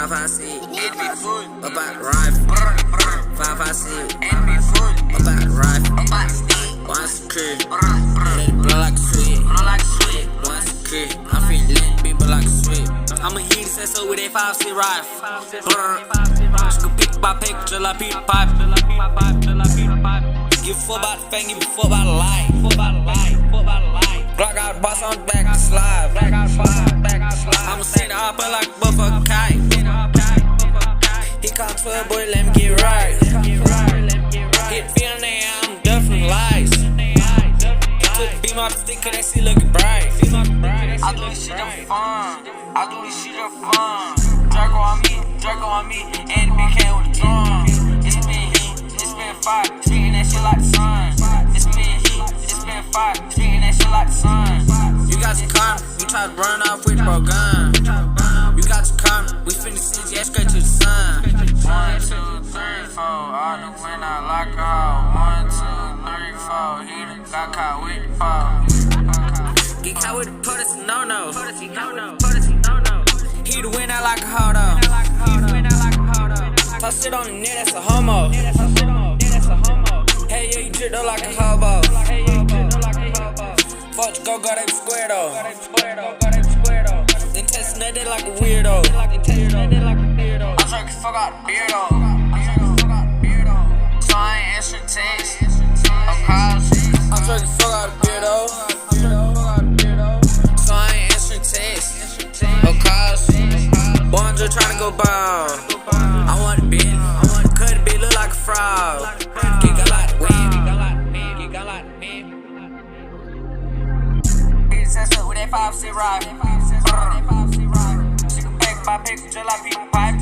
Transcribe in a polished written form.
556, about the rifle. 556, about the rifle. YMC Chrix, let it blow like a switch. YMC Chrix, I'm finna let people like a switch. I'ma hit the set so with that 5-6 rifle. She gon' pick my pick till I beat the pipe. Give a fuck about the fame, give a fuck about the light. Glock out the box on the back of the slide. I'ma send the hopper like a motherfucking kite. He called 12, boy, let me get right. Hit feeling that I'm done from the lights. Took the beam off the stick, cause that shit looking bright. I do this shit for fun. Draco on me, and the big came with the drum. It's been heat, it's been fire, spitting that shit like the sun. It's been heat, it's been fire, spitting that shit like the sun. You got your car, you try to run off with bro gun. You got your car, we finna send you straight to the sun. 1, 2, 3, 4, all the when I lock a hoe. 1, 2, 3, 4, he done got caught with the pole. Get caught with the put, it's a no-no. He the winner like a hoe though. Talk shit on the net, that's a homo. Hey yeah, you dripped up like a hobo. Fuck you go, they was square though. Then test nothing like a weirdo. I'm trying to fuck out the beardo. So I ain't answering texts. I'm trying to fuck out the beardo. So I ain't answering texts. Boy, I'm just trying to go ball. I want a bit, cut a bit, look like a frog. Kick a lot of wind. With that 5-6 rifle. She can pack my pick just like people pipe.